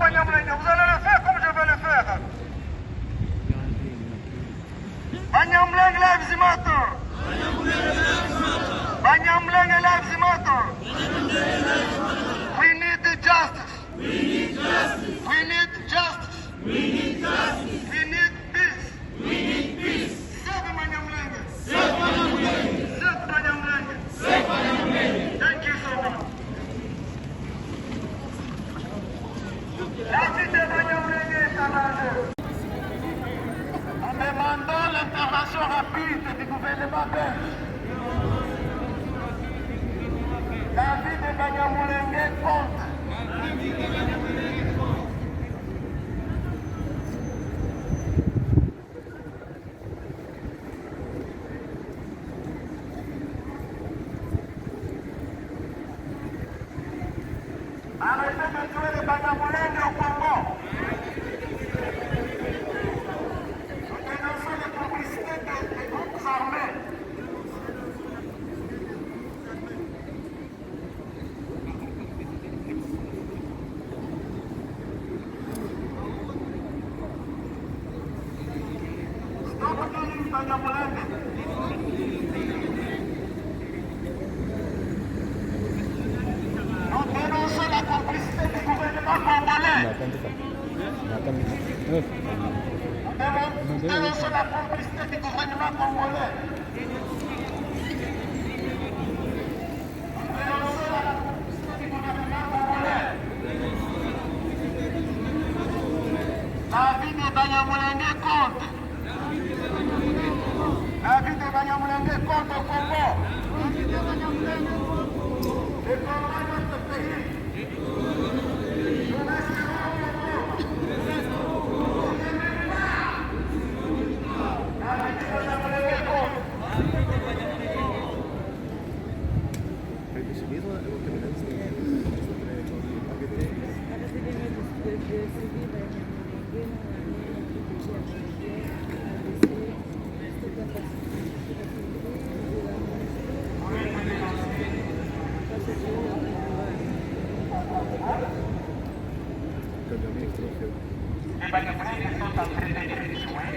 banyamulenge, vous allez le faire comme je vais le faire. Banyamulenge lives matter. Banyamulenge lives matter. We need justice. We need justice. We need justice. We need justice. We need peace. We need peace. Save Banyamulenge. Save Banyamulenge. Save Banyamulenge. Save Banyamulenge. Thank you so much. La vie de Banyamulenge est en danger. Nous demandons l'intervention rapide du gouvernement belge. La vie de Banyamulenge compte. Arrêtez de tuer les banyamulenge au Congo. Nous dénonçons les complicités des groupes armés. Stop killing banyamulenge. Nous dénonçons la complicité du gouvernement congolais. Nous dénonçons la complicité du gouvernement congolais. Nous dénonçons la complicité du gouvernement congolais. La vie de Banyamulenge compte. La vie de Banyamulenge compte au Congo. Et pour notre pays, nous resterons au Congo. La vie de Banyamulenge compte. Les Banyamulenge sont en train d'être rejoints.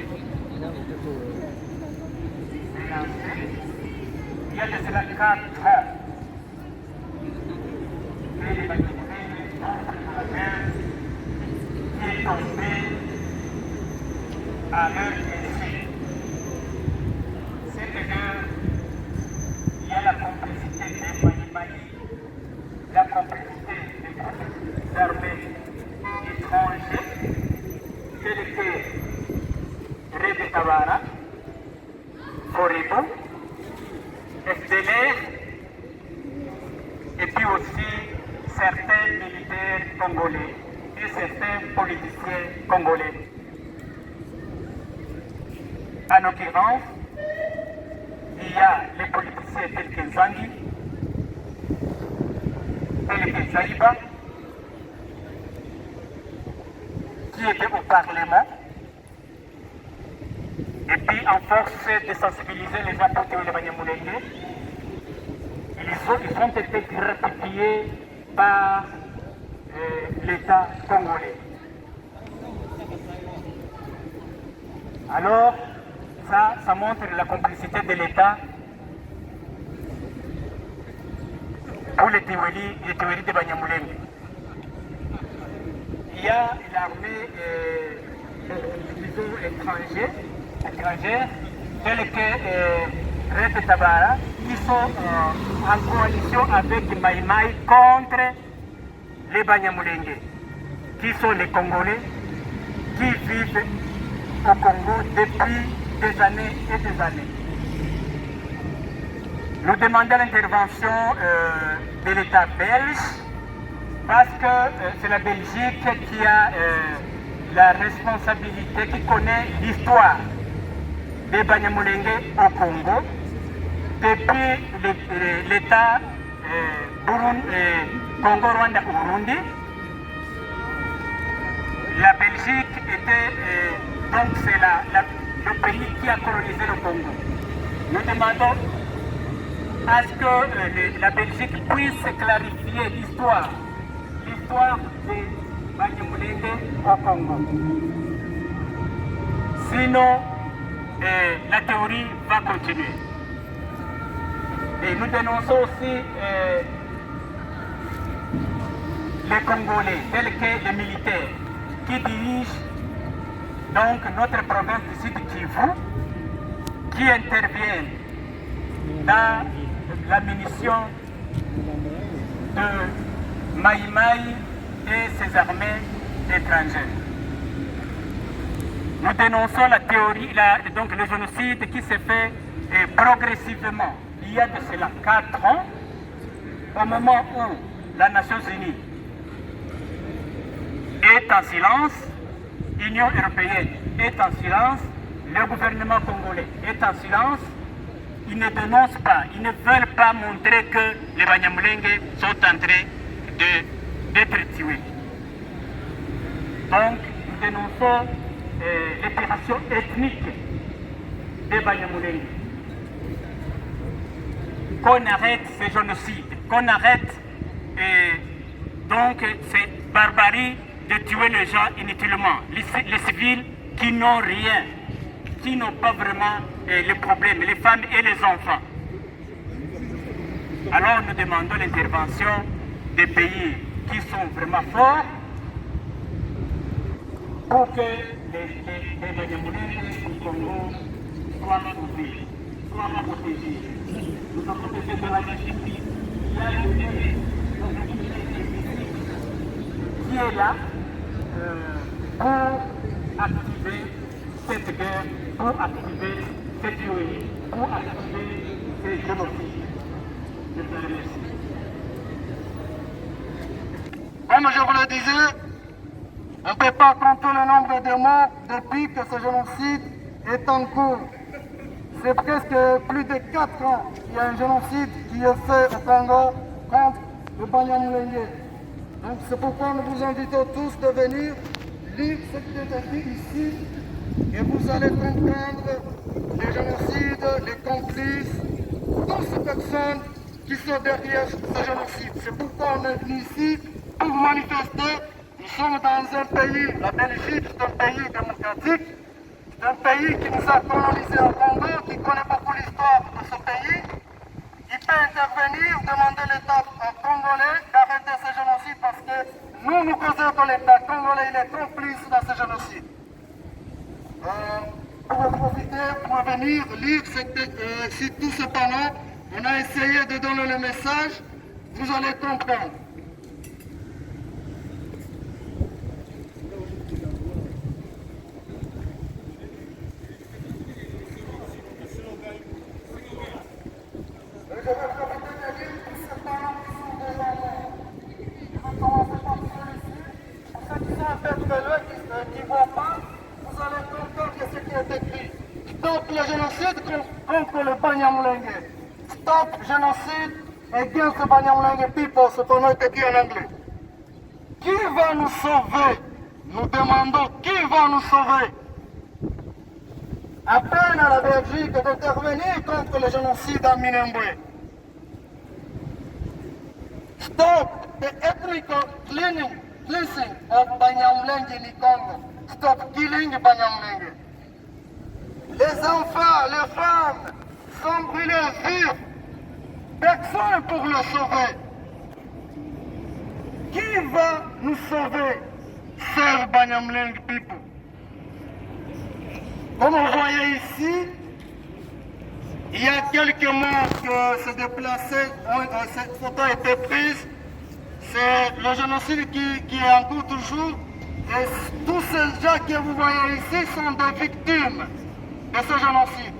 Il y a de cela 4 heures. Et les Banyamulenge sont sur la mer qui est tombée à leur décès. C'est que il y a la complicité des Banyamulenge, la complicité des groupes armés étrangers, tels que Rede Tabara, Foribo, FDLR, et puis aussi certains militaires congolais et certains politiciens congolais. En l'occurrence, il y a les politiciens tels que Zangi, tels que Zaïba, qui étaient au Parlement, et puis en force de sensibiliser les gens pour tuer les Banyamulenge, ils ont été gratifiés par l'État congolais. Alors, ça montre la complicité de l'État pour les théories de Banyamulenge. Il y a l'armée étrangère, telle que Rede Tabara, qui sont en coalition avec Maïmaï contre les Banyamulenge, qui sont les Congolais qui vivent au Congo depuis des années et des années. Nous demandons l'intervention de l'État belge parce que c'est la Belgique qui a la responsabilité, qui connaît l'histoire des Banyamulenge au Congo depuis l'État Congo-Rwanda-Burundi. La Belgique était, donc c'est le pays qui a colonisé le Congo. Nous demandons à ce que la Belgique puisse clarifier l'histoire banyamulenge au Congo. Sinon, la théorie va continuer. Et nous dénonçons aussi les Congolais, tels que les militaires, qui dirigent donc notre province du Sud Kivu, qui interviennent dans la munition de Maïmaï et ses armées étrangères. Nous dénonçons la théorie, donc le génocide qui s'est fait progressivement, il y a de cela 4 ans, au moment où la Nations Unies est en silence, l'Union européenne est en silence, le gouvernement congolais est en silence, ils ne dénoncent pas, ils ne veulent pas montrer que les banyamulenge sont en train d'être tués. Donc, nous dénonçons l'épuration ethnique des banyamulenge. Qu'on arrête ces génocides, qu'on arrête donc cette barbarie de tuer les gens inutilement, les civils qui n'ont rien, qui n'ont pas vraiment les problèmes, les femmes et les enfants. Alors nous demandons l'intervention des pays qui sont vraiment forts pour que les banyamulenge du Congo soient sauvés, soient protégés. Nous sommes protégés de la justice. Il y a une qui est là pour activer cette guerre, pour activer cette tuerie, pour activer ces génocides. Je vous remercie. Comme je vous le disais, on ne peut pas compter le nombre de morts depuis que ce génocide est en cours. C'est presque plus de 4 ans qu'il y a un génocide qui est fait au Congo contre le banyamulenge. Donc c'est pourquoi nous vous invitons tous de venir lire ce qui est écrit ici et vous allez comprendre les génocides, les complices, toutes ces personnes qui sont derrière ce génocide. C'est pourquoi on est venu ici pour manifester. Nous sommes dans un pays, la Belgique, c'est un pays démocratique, c'est un pays qui nous a colonisés au Congo, qui connaît beaucoup l'histoire de ce pays. Il peut intervenir, demander à l'État congolais d'arrêter ce génocide parce que nous causons que l'État congolais il est complice dans ce génocide. Pour en profiter, pour venir lire tout ce panneau, on a essayé de donner le message, vous allez comprendre. Je vais profiter de lire tous ces panneaux qui sont devant moi. Je vais commencer par celui-ci. Pour ceux qui sont un peu frileux, qui ne voient pas, vous allez comprendre ce qui est écrit. Stop le génocide contre le banyamulenge. Stop génocide against the banyamulenge people, ce qu'on a écrit en anglais. Qui va nous sauver? Nous demandons qui va nous sauver? À peine à la Belgique d'intervenir contre le génocide en Minembwe. Stop the ethnic cleansing of banyamulenge in Congo. Stop killing banyamulenge. Les enfants, les femmes sont brûlés vifs. Personne pour le sauver. Qui va nous sauver? Save banyamulenge people. Comme vous voyez ici, il y a quelques mois que se déplacer, cette photo a été prise. C'est le génocide qui est en cours toujours. Et tous ces gens que vous voyez ici sont des victimes de ce génocide.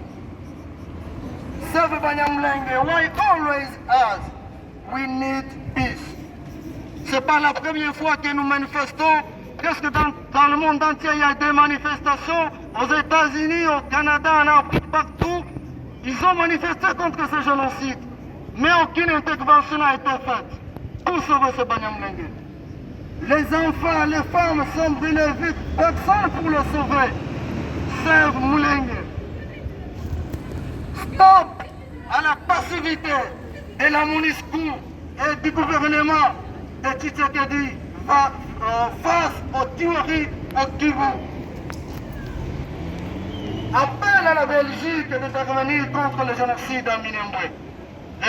Save banyamulenge, why always us? We need peace. Ce n'est pas la première fois que nous manifestons. Presque dans le monde entier, il y a des manifestations. Aux États-Unis, au Canada, en Afrique, partout. Ils ont manifesté contre ce génocide. Mais aucune intervention n'a été faite pour sauver ce banyamulenge. Les enfants, les femmes sont brûlés vifs. Personne pour le sauver. Save Mulenge. Stop à la passivité de la MONUSCO et du gouvernement de Tshisekedi. face aux tueries au Kivu. Appelle à la Belgique d'intervenir contre le génocide à Minembwe.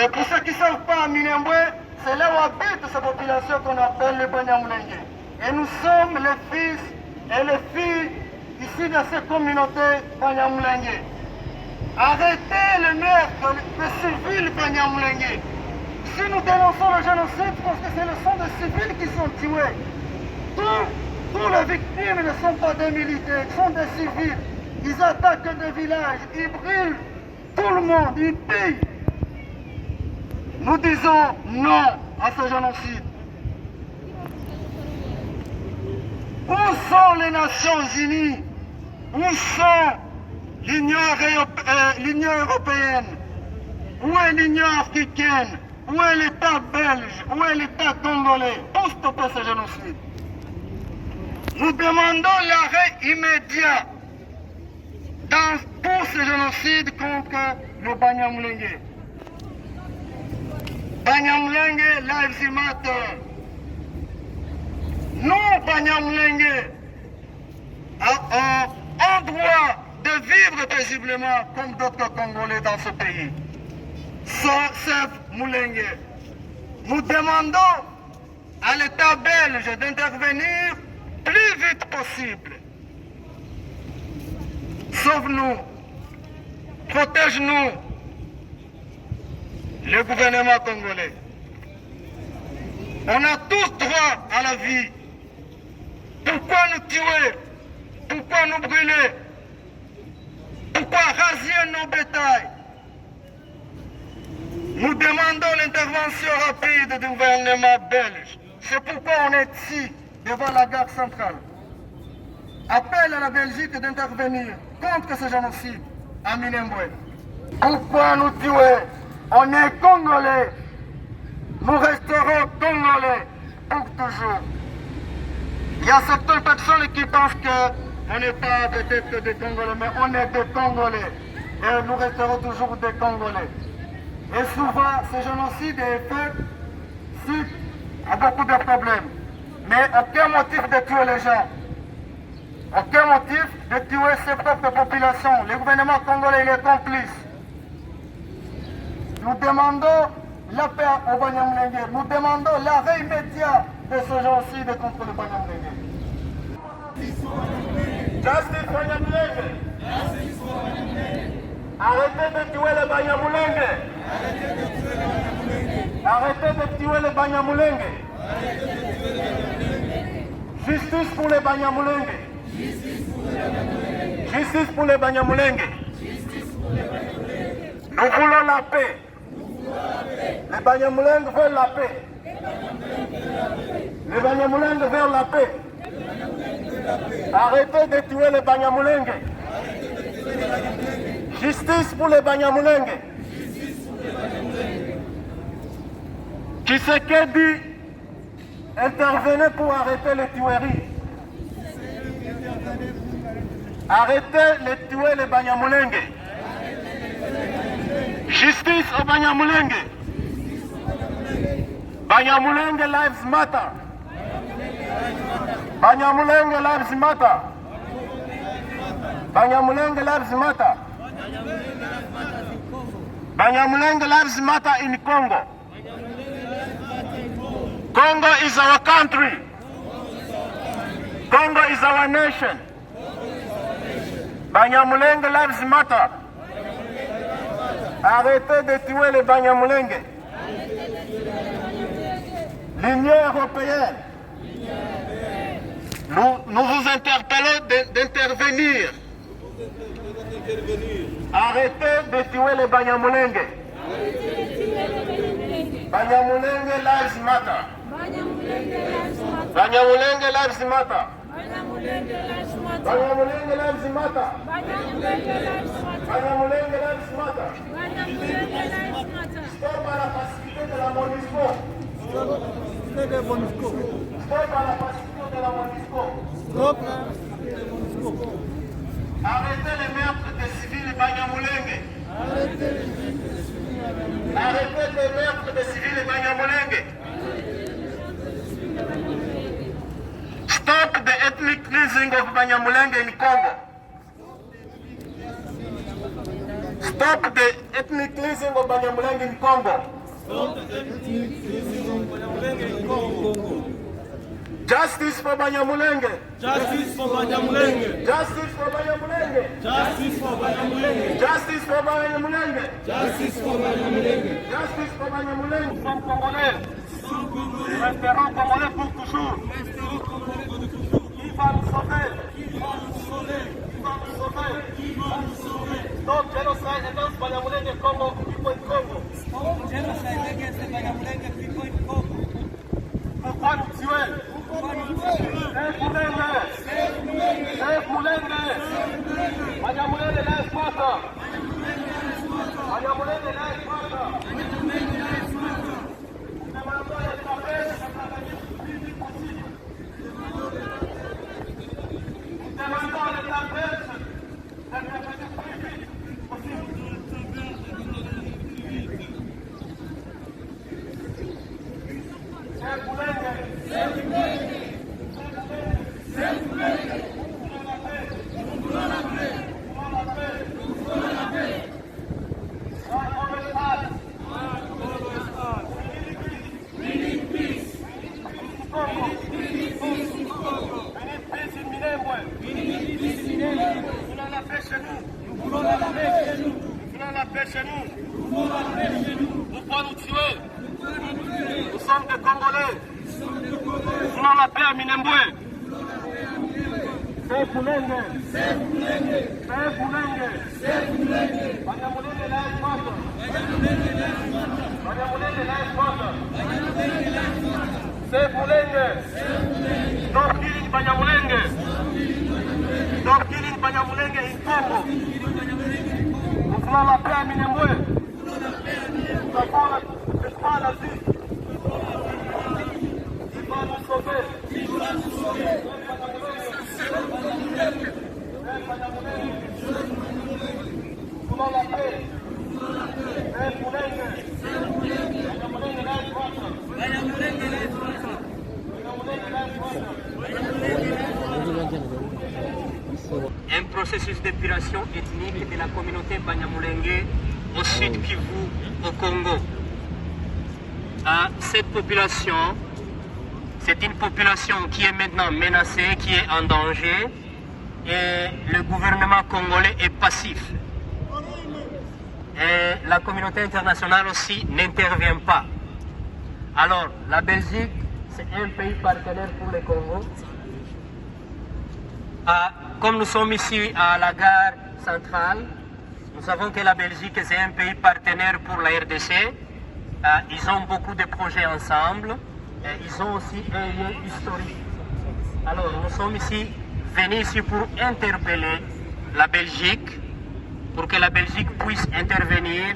Et pour ceux qui ne savent pas, à Minembwe, c'est là où habite cette population qu'on appelle les banyamulenge. Et nous sommes les fils et les filles ici de ces communautés banyamulenge. Arrêtez le meurtre de civils banyamulenge. Si nous dénonçons le génocide, parce que ce sont des civils qui sont tués. Tous les victimes ne sont pas des militaires, ce sont des civils. Ils attaquent des villages, ils brûlent tout le monde, ils pillent. Nous disons non à ce génocide. Où sont les Nations Unies? Où sont l'Union européenne? Où est l'Union africaine? Où est l'État belge? Où est l'État congolais pour stopper ce génocide? Nous demandons l'arrêt immédiat pour ce génocide contre le banyamulenge. Banyamulenge lives matter. Nous, banyamulenge, avons droit de vivre paisiblement comme d'autres Congolais dans ce pays. Sauf Mulenge. Nous demandons à l'État belge d'intervenir plus vite possible. Sauve-nous, protège-nous, le gouvernement congolais. On a tous droit à la vie. Pourquoi nous tuer? Pourquoi nous brûler? Pourquoi raser nos bétails? Nous demandons l'intervention rapide du gouvernement belge. C'est pourquoi on est ici, devant la gare centrale. Appel à la Belgique d'intervenir contre ce génocide à Minembwe. Pourquoi nous tuer? On est Congolais. Nous resterons Congolais pour toujours. Il y a certaines personnes qui pensent qu'on n'est pas peut-être des Congolais, mais on est des Congolais. Et nous resterons toujours des Congolais. Et souvent, ce génocide est fait suite à beaucoup de problèmes. Mais aucun motif de tuer les gens. Aucun motif de tuer ses propres populations. Le gouvernement congolais il est complice. Nous demandons la paix au banyamulenge. Nous demandons l'arrêt immédiat de ce génocide contre le banyamulenge. Justice banyamulenge. Arrêtez de tuer les banyamulenge. Arrêtez de tuer les banyamulenge. Justice pour les banyamulenge. Justice pour les banyamulenge. Nous voulons la paix. Les banyamulenge veulent la paix. Les banyamulenge veulent la paix. Arrêtez de tuer les banyamulenge. Justice pour les banyamulenge. Qui c'est qui dit intervenez pour arrêter les tueries. Arrêtez de tuer les banyamulenge. Justice aux banyamulenge. Banyamulenge lives matter. Banyamulenge lives matter. Banyamulenge lives matter. Banyamulenge lives matter in Congo. Congo is our country. Congo is our nation. Banyamulenge lives matter. Arrêtez de tuer les banyamulenge. L'Union européenne, nous vous interpellons d'intervenir. Arrêtez de tuer les banyamulenge. Banyamulenge lives matter. Banyamulenge lives matter. Banyamulenge lives matter. Banyamulenge lives matter. Stop à la passivité de la MONUSCO. Stop à la passivité de la MONUSCO. Stop. Arrêtez les meurtres des civils banyamulenge. Arrêtez les meurtres des civils banyamulenge. leasing of banyamulenge in Congo. Stop the ethnic cleansing of banyamulenge in Congo. Justice for banyamulenge. Justice for banyamulenge. Justice for banyamulenge. Justice for banyamulenge. Justice for banyamulenge. Justice for banyamulenge. Justice for banyamulenge. Nous sommes Congolais. Nous resterons Congolais pour toujours. Qui va nous sauver? Qui va nous sauver? Qui va nous sauver? Qui va nous sauver? Stop genocide against banyamulenge Congo, people in Congo. Stop genocide against the banyamulenge people in Congo. Pourquoi nous tuer? Save Mulenge! Save Mulenge! Banyamulenge life matter! Banyamulenge life matter! Demandons l'état belge d'intervenir plus vite possible. Save Mulenge! Save Mulenge! Pourquoi nous tuer? Nous sommes des Congolais. Nous n'en la paix à Minembwe. Save Mulenge. Save Mulenge. Save Mulenge. Save Mulenge. Banyamulenge life matter. Banyamulenge life matter. Save Mulenge. Stop killing Banyamulenge. Stop killing Banyamulenge in Congo. Nous voulons la paix à Minembwe. Nous avons l'espoir d'asile. Il va nous sauver. Il va nous sauver. Nous voulons la paix. Un processus d'épuration ethnique de la communauté banyamulenge au sud Kivu, au Congo. Cette population, c'est une population qui est maintenant menacée, qui est en danger, et le gouvernement congolais est passif. Et la communauté internationale aussi n'intervient pas. Alors, la Belgique, c'est un pays partenaire pour le Congo. Comme nous sommes ici à la gare centrale, nous savons que la Belgique, c'est un pays partenaire pour la RDC. Ils ont beaucoup de projets ensemble. Ils ont aussi un lien historique. Alors, nous sommes venus ici pour interpeller la Belgique, pour que la Belgique puisse intervenir,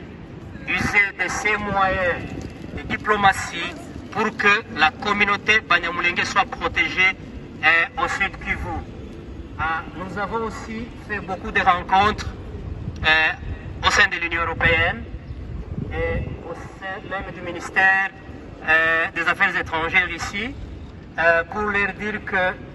user de ses moyens de diplomatie pour que la communauté banyamulenge soit protégée au sud Kivu. Nous avons aussi fait beaucoup de rencontres au sein de l'Union européenne et au sein même du ministère des Affaires étrangères ici pour leur dire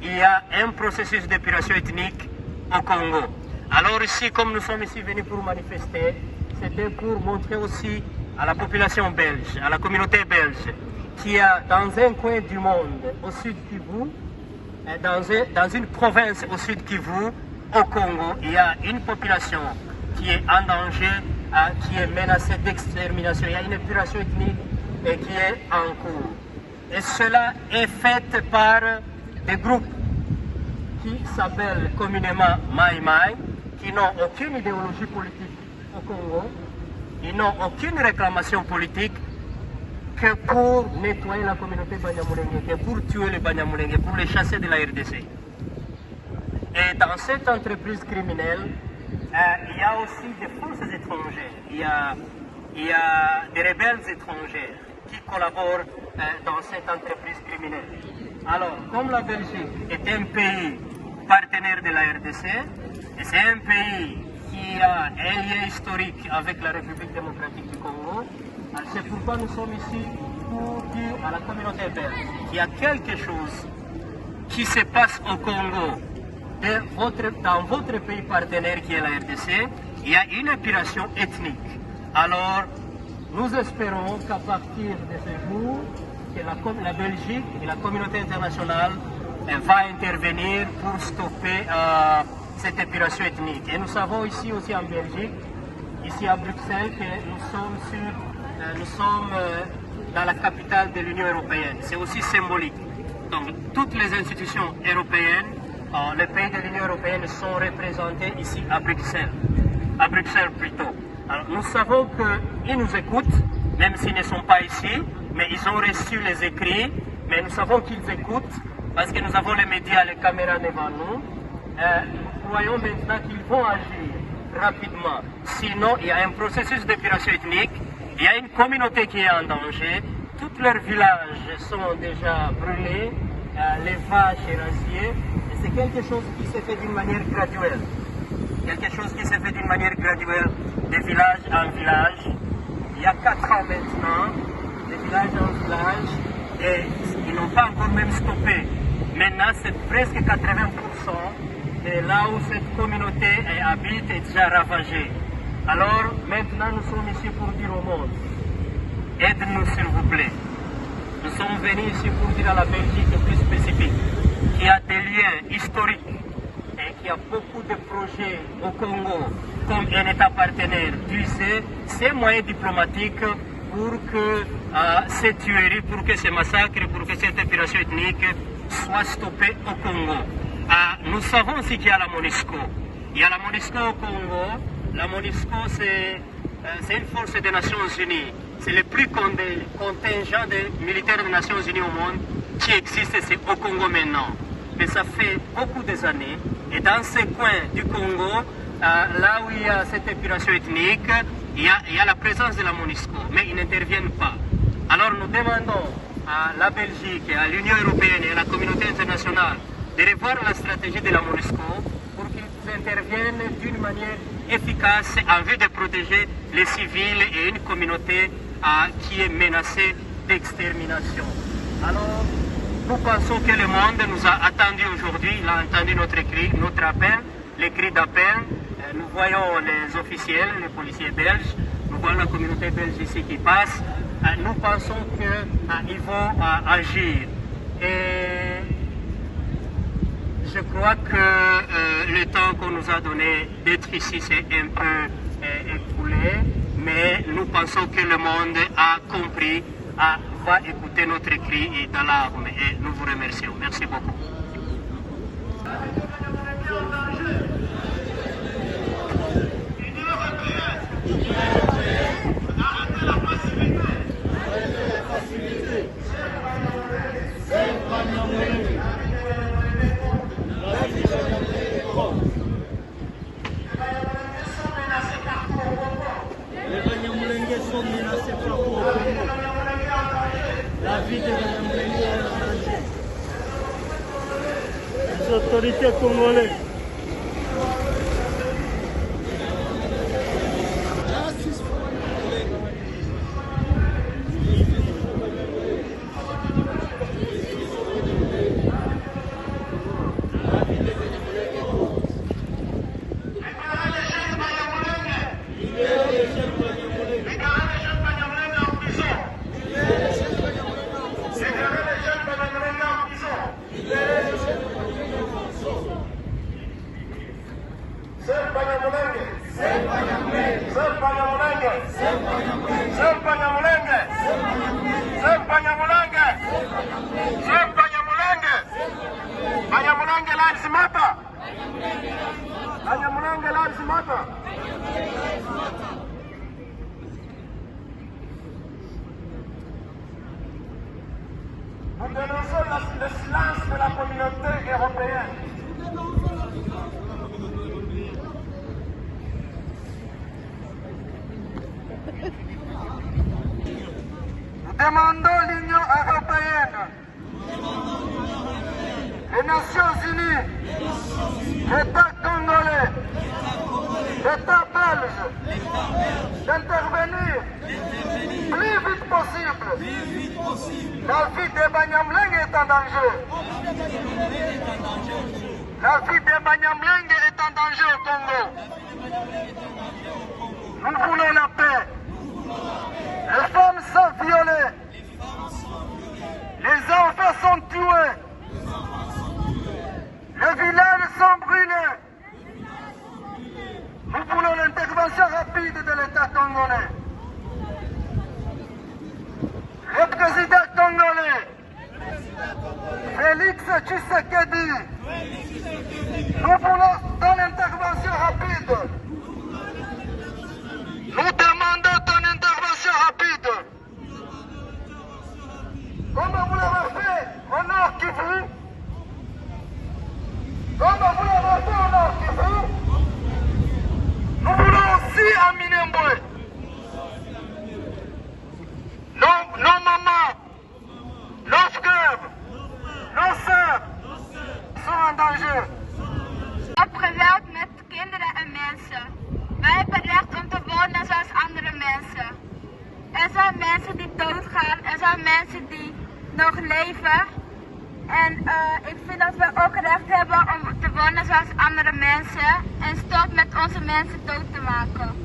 qu'il y a un processus d'épuration ethnique au Congo. Alors ici, comme nous sommes ici venus pour manifester, c'était pour montrer aussi à la population belge, à la communauté belge, qu'il y a dans un coin du monde, au sud Kivu, dans une province au sud Kivu, au Congo, il y a une population qui est en danger, qui est menacée d'extermination. Il y a une épuration ethnique qui est en cours. Et cela est fait par des groupes qui s'appellent communément Mai Mai, qui n'ont aucune idéologie politique au Congo, ils n'ont aucune réclamation politique que pour nettoyer la communauté banyamulenge, que pour tuer les banyamulenge, pour les chasser de la RDC. Et dans cette entreprise criminelle, il y a aussi des forces étrangères, il y a des rebelles étrangers qui collaborent dans cette entreprise criminelle. Alors, comme la Belgique est un pays partenaire de la RDC, et c'est un pays qui a un lien historique avec la République démocratique du Congo, c'est pourquoi nous sommes ici pour dire à la communauté belge qu'il y a quelque chose qui se passe au Congo dans votre pays partenaire qui est la RDC, il y a une épuration ethnique. Alors, nous espérons qu'à partir de ce jour, que la Belgique et la communauté internationale va intervenir pour stopper cette épuration ethnique. Et nous savons ici aussi en Belgique, ici à Bruxelles, que nous sommes dans la capitale de l'Union européenne. C'est aussi symbolique. Donc, toutes les institutions européennes, les pays de l'Union européenne sont représentés ici à Bruxelles plutôt. Alors, nous savons qu'ils nous écoutent, même s'ils ne sont pas ici, mais ils ont reçu les écrits, mais nous savons qu'ils écoutent parce que nous avons les médias, les caméras devant nous. Nous croyons maintenant qu'ils vont agir rapidement. Sinon, il y a un processus d'épuration ethnique, il y a une communauté qui est en danger, tous leurs villages sont déjà brûlés, les vaches éradiées, et c'est quelque chose qui s'est fait d'une manière graduelle. Quelque chose qui s'est fait d'une manière graduelle, de village en village. Il y a 4 ans maintenant, de village en village, et ils n'ont pas encore même stoppé. Maintenant, c'est presque 80% de là où cette communauté habite est déjà ravagée. Alors, maintenant, nous sommes ici pour dire au monde, aide-nous s'il vous plaît. Nous sommes venus ici pour dire à la Belgique plus spécifique, qui a des liens historiques et qui a beaucoup de projets au Congo comme un État partenaire, d'user ces moyens diplomatiques pour que ces tueries, pour que ces massacres, pour que cette épuration ethnique soit stoppée au Congo. Nous savons aussi qu'il y a la MONUSCO. Il y a la MONUSCO au Congo. La MONUSCO, c'est une force des Nations Unies. C'est le plus contingent des militaires des Nations Unies au monde qui existe, c'est au Congo maintenant. Mais ça fait beaucoup d'années. Et dans ces coins du Congo, là où il y a cette épuration ethnique, il y a la présence de la MONUSCO, mais ils n'interviennent pas. Alors nous demandons à la Belgique, à l'Union européenne et à la communauté internationale de revoir la stratégie de la MONUSCO pour qu'ils interviennent d'une manière efficace en vue de protéger les civils et une communauté qui est menacée d'extermination. Alors, nous pensons que le monde nous a attendu aujourd'hui, il a entendu notre cri, notre appel, les cris d'appel. Nous voyons les officiels, les policiers belges, nous voyons la communauté belge ici qui passe. Nous pensons qu'ils vont agir. Et je crois que le temps qu'on nous a donné d'être ici, c'est un peu écoulé, mais nous pensons que le monde a compris, va écouter notre cri d'alarme et nous vous remercions. Merci beaucoup. Les banyamulenge sont menacés partout au Congo. La vie des banyamulenge est en danger. Les autorités congolaises. Nous dénonçons le silence de la communauté européenne. Nous demandons l'Union européenne, les Nations Unies, l'État congolais, l'État belge, d'intervenir plus vite possible. La vie des banyamulenge est en danger. La vie des banyamulenge est en danger au Congo. Nous voulons la paix. Les femmes sont violées. Les enfants sont tués. Les villages sont brûlés. Nous voulons l'intervention rapide de l'État congolais. Le président congolais, Félix Tshisekedi, nous voulons ton intervention rapide. Nous demandons ton intervention rapide. Comme vous l'avez fait au Nord Kivu, comme vous l'avez fait au Nord Kivu, nous voulons aussi à Minembwe. Nos mamans, nos frères, nos sœurs sont en danger. Op geweld met kinderen en mensen. Wij hebben recht om te wonen zoals andere mensen. Er zijn mensen die doodgaan, er zijn mensen die nog leven. En ik vind dat we ook recht hebben om te wonen zoals andere mensen. En stop met onze mensen dood te maken.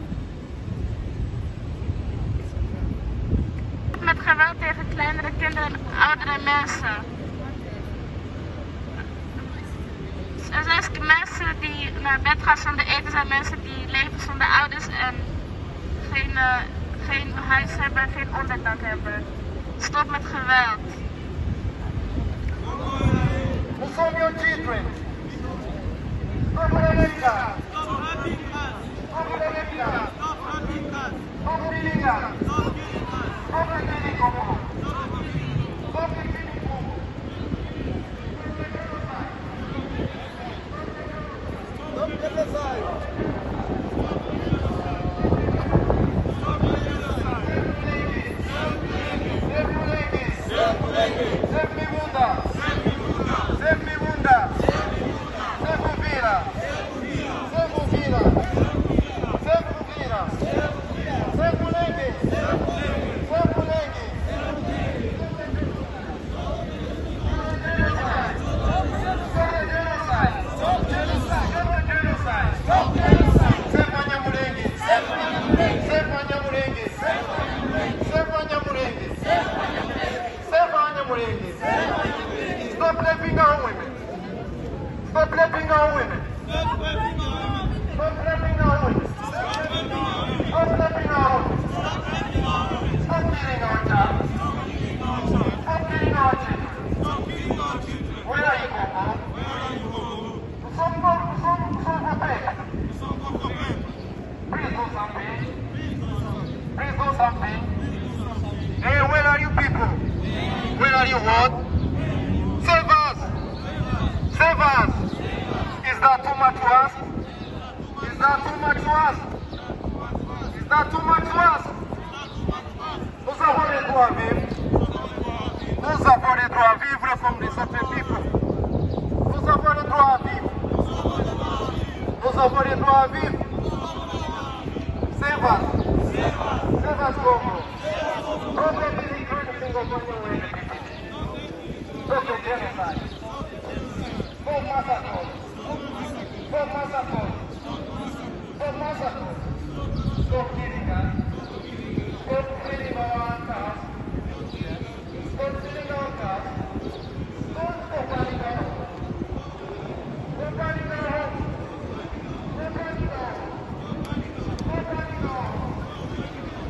Met geweld tegen kleinere kinderen en oudere mensen. Er zijn mensen die naar bed gaan zonder eten, er zijn mensen die leven zonder ouders en geen huis hebben, geen onderdak hebben. Stop met geweld. Nous sommes your children. Stop killing us. Stop killing us. Stop killing us. Stop killing us. Stop killing Congo. Stop killing Congo. Stop genocide. Stop raping our women. Stop raping our women. Stop raping our women. Stop raping our women. Stop raping our women. Stop killing our child. Stop killing our children. Where are you, Congo? Nous sommes copains. Please do something. Please do something. Hey, where are you people? Where are you what? Save us! Save us! Is that too much to ask? Is that too much to ask? Is that too much to ask? Nous avons les droits à vivre. Nous avons les droits à vivre comme les autres peuples. Nous avons les droits à vivre. Nous avons les droits à vivre. Save us! Save us, Congo! Congo is including Congo. Stop the genocide. Stop massacre. Stop massacre. Stop massacre. Stop killing us. Stop killing our cars. Stop killing our cars. Stop burning our homes. Stop burning our homes. Stop burning our homes. Stop burning our homes.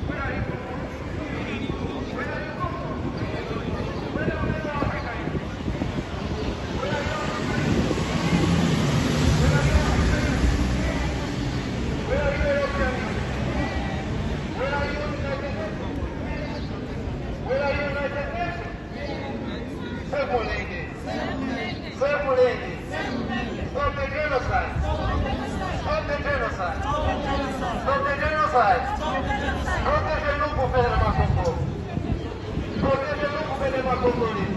Where are you? Where are you? Where are you? Stop the genocide. Stop the genocide. Stop the genocide. Protégez-nous pour faire le Congo. Protégez-nous pour faire le Congolais.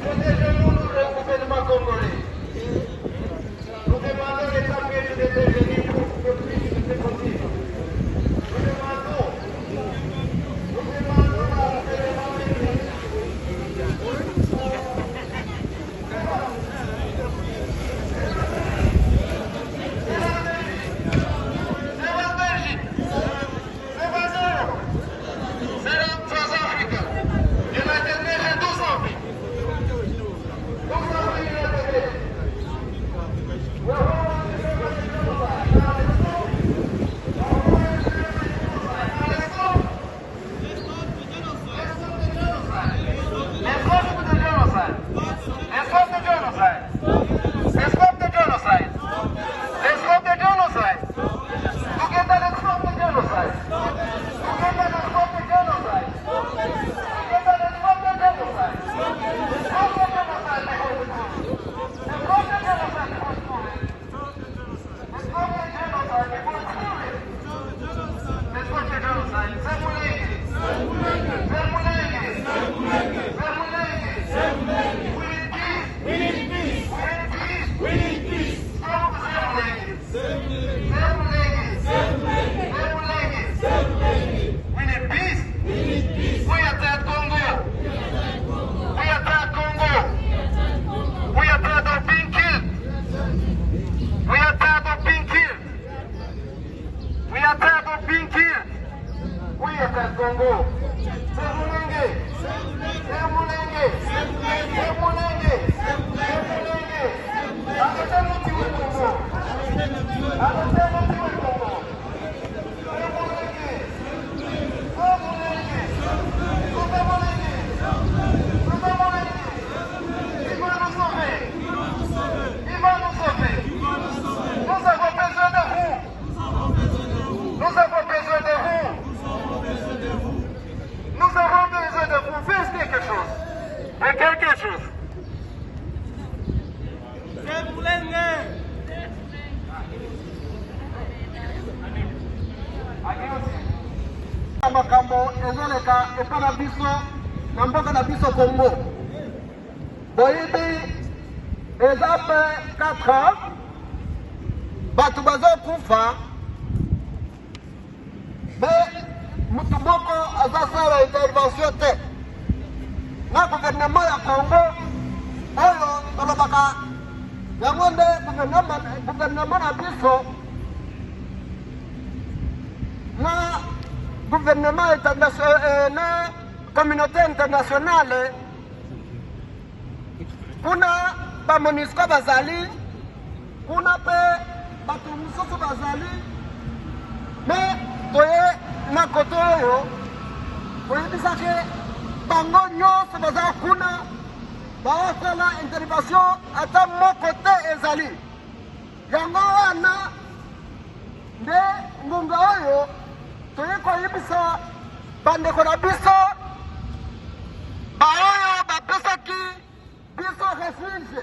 Protégez-nous pour faire le Congolais. Nous demandons les papiers de détenir pour que c'est possible. Nous demandons la epa na biso na mboka na biso Congo. Boyebi eza pe 4 ans bato bazokufa me mutu moko azasala intervention te na gouvernement ya Congo oyo tolobaka yango nde gouvernement na biso na gouvernement international na communauté internationale kuna ba MONUSCO bazali kuna pe bato mosusu bazali me toye na koto oyo oyebisaki bango nyonso baza kuna baosala intervention ata moko te ezali yango wana nde ngunga oyo toye koyebisa bandeko na biso baoyo bapesaki biso refuge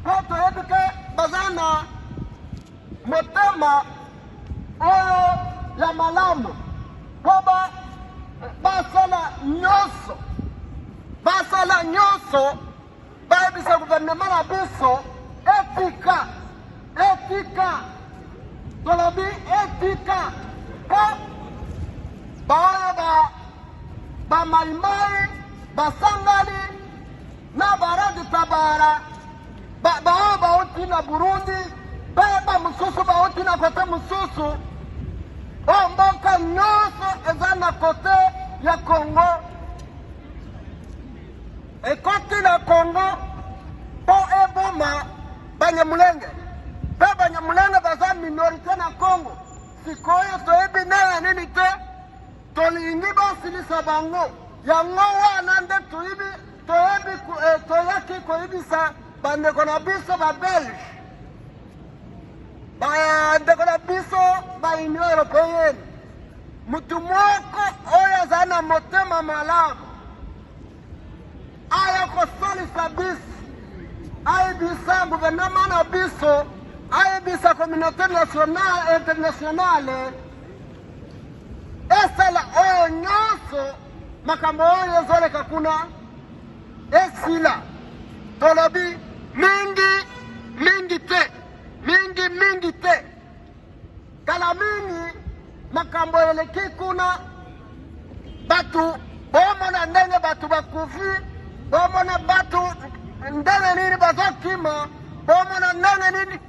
po toyebi ke baza na motema oyo ya malamu po basala nyonso bayebisa gouvernement na biso etika tolobi etika po baoyo bamaimai basangani na baradi tabara baoyo bauti na Burundi pe bamosusu bauti na kote mosusu oyo mboka nyonso eza na kote ya Congo ekoti na Congo po eboma banyamulenge pe banyamulenge baza minorité na Congo sikoyo toyebi naya nini te tolingi basilisa bango yango wana nde toyaki koyebisa bandeko na biso babelge bandeko na biso baunion européenne mutu moko oyo aza na motema malamu aya kosolisa biso ayebisa gouvernement na biso ayebisa communauté internationale esala oyo nyonso makambo oyo ezoleka kuna esila tolobi mingi te kala mingi makambo eleki kuna batu bomona ndenge batu bakufi bomona batu ndenge nini bazokima bomona ndenge nini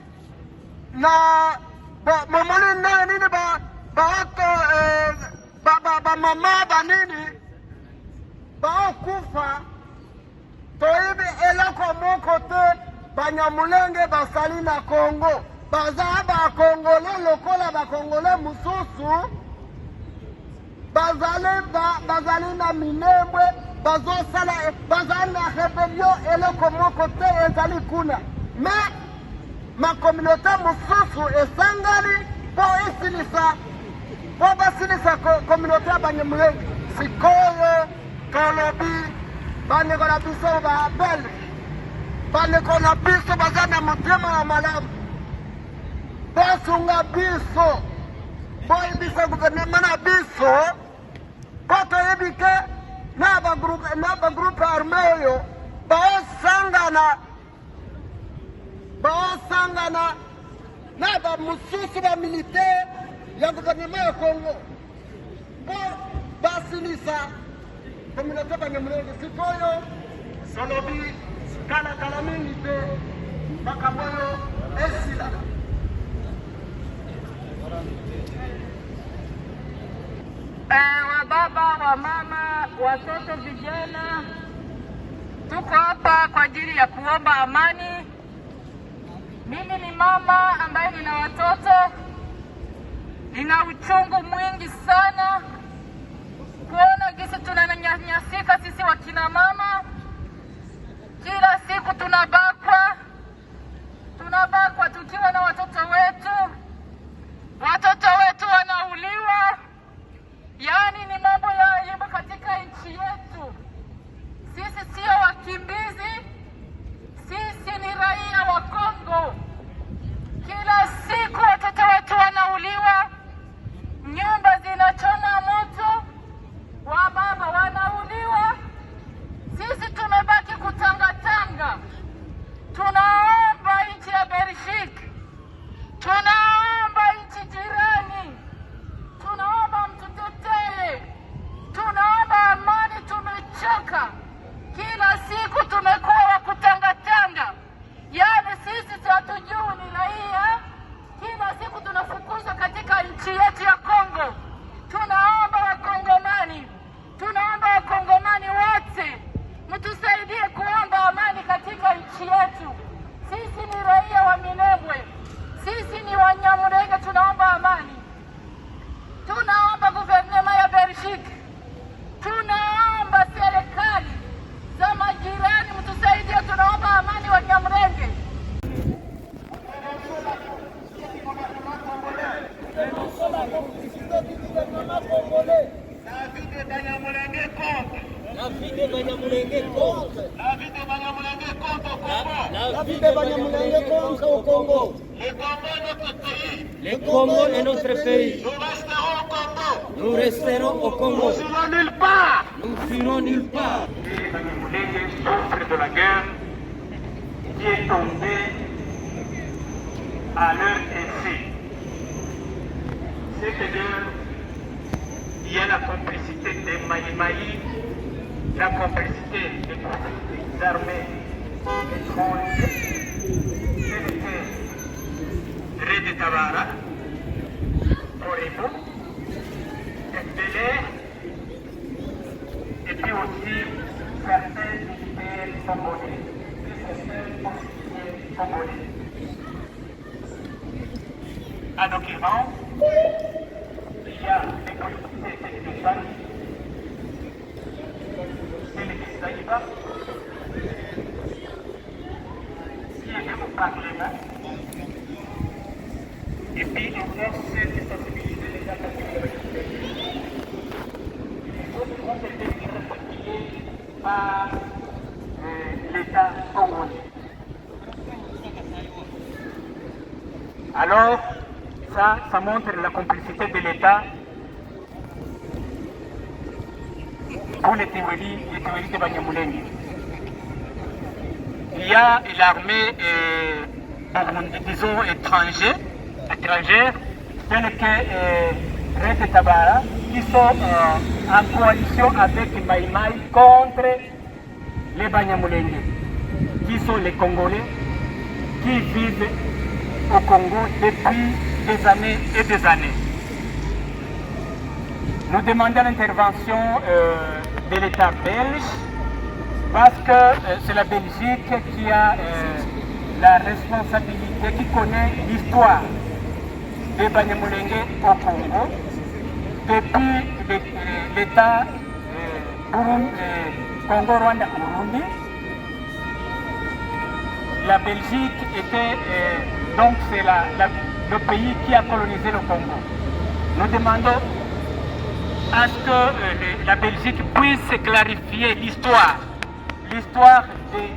na momoni ndenge nini baoto bamama banini baokufa toyebi eloko moko te banyamulenge basali na Congo baza bakongole lokola bakongole mosusu bazali na minembwe bazosala bazali na rebellion eloko moko te ezali kuna me makominauté mosusu esangani po basilisa kominauté ya banyamulenge sikoyo tolobi bandeko na biso babelge bandeko na biso baza na motema ya malamu basunga biso boyebisa gouvernement na biso po toyebi ke na bagroupe arme oyo baosangana na bamosusu bamilitaire ya gouvernement ya Congo po basilisa communauté banyamulenge sikoyo solobi kala mingi te makambo oyo esila wababa, wamama, watoto, vijana, tuko hapa kwa ajili ya kuomba amani. Mimi ni mama ambaye nina watoto, nina uchungu mwingi sana kuona jinsi tunanyanyasika sisi wakina mama. Kila siku tunabakwa tukiwa na watoto wetu wanauliwa. Yaani ni mambo ya aibu katika nchi yetu. Sisi sio wakimbizi, sisi ni raia wa Kongo. Kila siku watoto wetu wanauliwa, nyumba zinachoma moto, La vie des banyamulenge contre. La vie des banyamulenge contre au Congo. La vie des banyamulenge contre au Congo. Le Congo est notre pays. Le Congo est notre pays. Nous resterons au Congo. Nous resterons au Congo. Nous n'irons nulle part. Nous n'irons nulle part. Les banyamulenge souffrent de la guerre qui est tombée à leur effet. Cette guerre, il y a la complicité des Maïmaï, la complicité des armées étrangères, de Tabara, Oribo, Belgique, et puis aussi certains militaires congolais, certains officiers congolais. En l'occurrence, il y a les collectivités territoriales, et les Kisaïba, qui est au Parlement. Et puis, on laisse cette sensibilité des acteurs. Les autres ont été répartis par l'État congolais. Alors, ça montre la complicité de l'État pour les théories de banyamulenge. Il y a l'armée, disons, étrangère, tels que Red Tabara, qui sont en coalition avec Maïmaï contre les banyamulenge, qui sont les Congolais, qui vivent au Congo depuis des années et des années. Nous demandons l'intervention de l'État belge parce que c'est la Belgique qui a la responsabilité, qui connaît l'histoire des banyamulenge au Congo depuis l'État Congo-Rwanda-Burundi. La Belgique était donc c'est le pays qui a colonisé le Congo. Nous demandons à ce que la Belgique puisse clarifier l'histoire des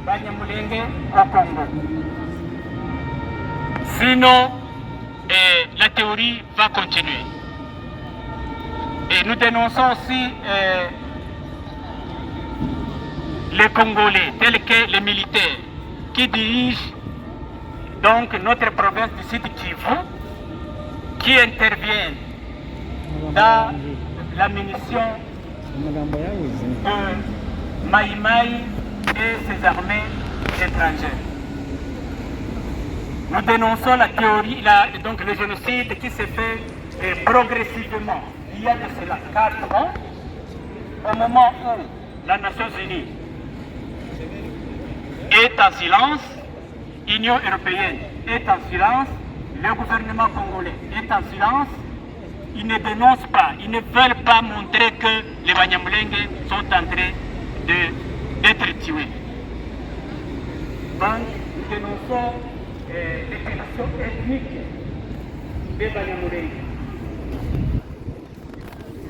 banyamulenge au Congo. Sinon, la théorie va continuer. Et nous dénonçons aussi les Congolais, tels que les militaires, qui dirigent donc notre province du Sud Kivu, qui interviennent dans la munition de Maïmaï et ses armées étrangères. Nous dénonçons la théorie, donc le génocide qui s'est fait progressivement. Il y a de cela 4 ans, au moment où la Nations Unies est en silence, l'Union européenne est en silence, le gouvernement congolais est en silence, ils ne dénoncent pas, ils ne veulent pas montrer que les banyamulenge sont en train d'être tués. Donc, nous dénonçons l'épuration ethnique des banyamulenge.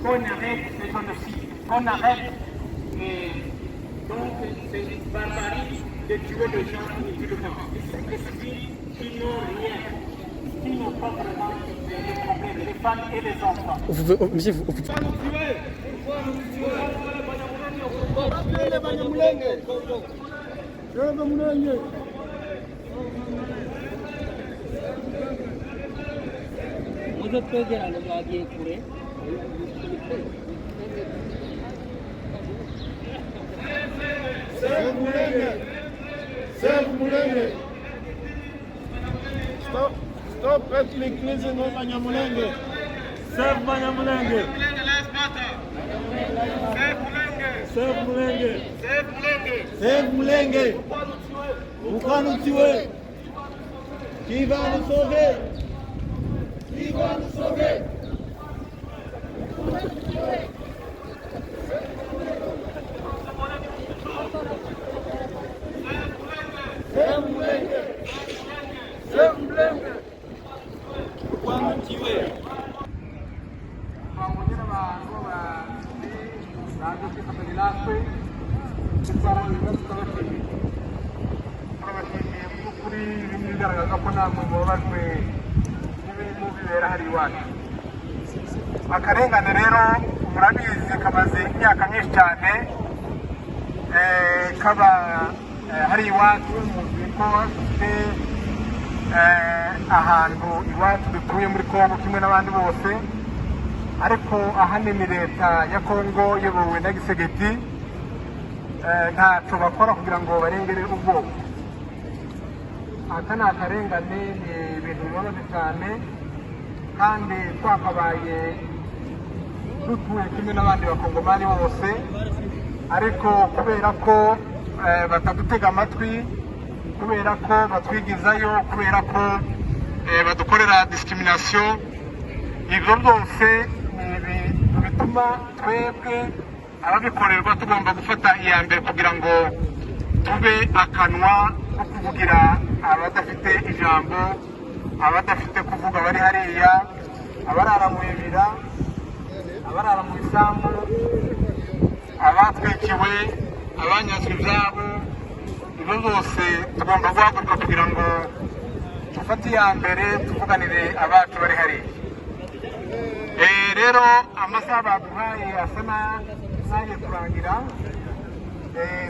Qu'on arrête ce génocide, qu'on arrête donc cette barbarie de tuer les gens inutilement, des civils qui n'ont rien, qui n'ont pas vraiment des problèmes, les femmes et les enfants. Monsieur, vous pouvez nous tuer. Les banyamulenge. Les banyamulenge. Vous êtes pas bien, le gars qui est couré. Save Mulenge! Save Mulenge! Stop ethnic cleansing of Banyamulenge! Save Banyamulenge! Save Mulenge! Save Mulenge! Pourquoi nous tuer? Qui va nous sauver? Qui va nous sauver? baje kwifatanya natwe gutwara ibibazo by'abashimiye. Turabashimiye mu by'ukuri bimwe bigaragaza ko namwe mubabajwe n'ibirimo bibera hari iwacu. Akarengane rero murabizi kamaze imyaka myinshi cyane kaba hari iwacu muzi ko bafite ahantu iwacu dutuye muri Kongo kimwe n'abandi bose, ariko ahanini leta ya Kongo iyobowe na Gisegeti ntacyo bakora kugira ngo barengere ubwoko. Aka ni akarengane, ni ibintu bibabaje cyane, kandi twakabaye dutuye kimwe n'abandi bakongomani bose, ariko kubera ko batadutega amatwi, kubera ko batwigizayo, kubera ko badukorera discrimination, ibyo byose ni ibintu bituma twebwe ababikorerwa tugomba gufata iya mbere kugira ngo tube akanwa ko kuvugira abadafite ijambo, abadafite kuvuga bari hariya, abarara mu bibira, abarara mu isambu, abatwikiwe, abanyazwe ibyabo. Ibyo byose tugomba guhaguruka kugira ngo dufate iya mbere tuvuganire abacu bari hariya. Rero amasaha baduhaye asa n'agiye kurangira.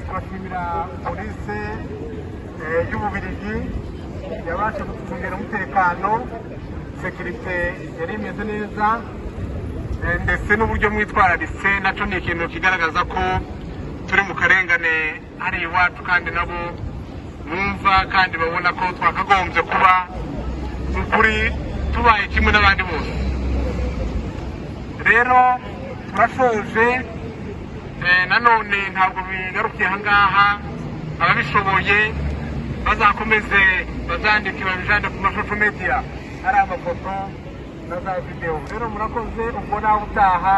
Turashimira polisi y'Ububiligi yabasha gucungira umutekano, sekirite yari imeze neza, ndetse n'uburyo mwitwararitse nacyo ni ikintu kigaragaza ko turi mu karengane hari iwacu, kandi nabo bumva kandi babona ko twakagombye kuba ukuri tubaye kimwe n'abandi bose. Rero turashoje, nanone ntabwo bigarukiye aha ngaha, ababishoboye bazakomeze bazandike babijane ku mashusho media, hari amafoto na za video. Rero murakoze, ubwo nawe utaha,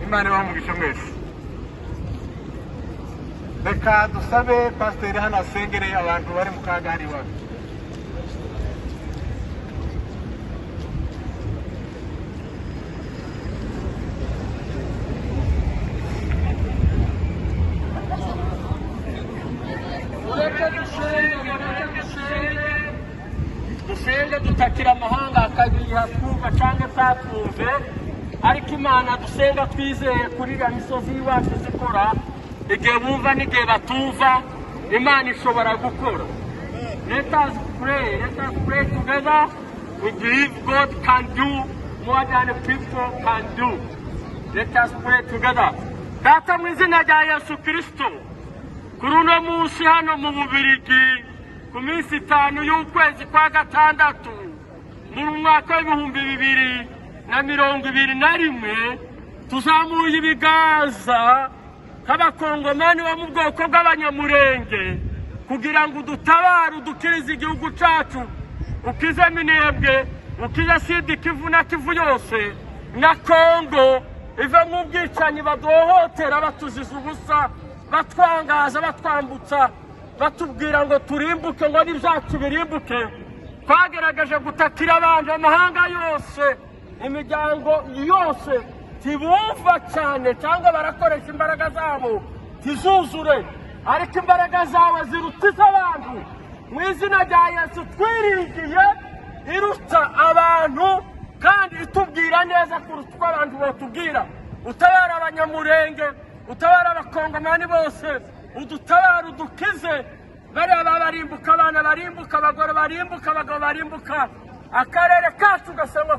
Imana ibahe umugisha mwese. Reka dusabe pasiteri hano asengere abantu bari mu kaga hari iwacu. Dusenge dutakira amahanga akabiha twumva cyangwa twakumve, ariko Imana dusenga twizeye kuri iriya misozi y'iwacu zikora, igihe bumva n'igihe batumva, Imana ishobora gukora. Let us pray together. We believe God can do more than people can do. Let us pray together. Data mu izina rya Yesu Kristo, kuri uno munsi hano mu Bubiligi, ku minsi 5 y'ukwezi kwa gatandatu mu mwaka w'2021, tuzamuye ibiganza nk'abakongomani bo mu bwoko bw'abanyamurenge kugira ngo udutabare, udukirize igihugu cyacu, ukize Minembwe, ukize Sud Kivu na Kivu yose na Kongo, ive mu bwicanyi baduhohotera, batuziza ubusa, batwangaza, batwambutsa, batubwira ngo turimbuke, ngo n'ibyacu birimbuke. Twagerageje gutakira abantu, amahanga yose, imiryango yose tibumva cyane, cyangwa barakoresha imbaraga zabo tizuzure, ariko imbaraga zawe zirutiza abantu. Mu izina rya Yesu twiringiye iruta abantu, kandi itubwira neza kuruta uko abantu batubwira. Utabara abanyamurenge, utabara abakongomani bose, udutabara, udukize bariya barimbuka, abana barimbuka, abagore barimbuka, abagabo barimbuka, akarere kacu gasanga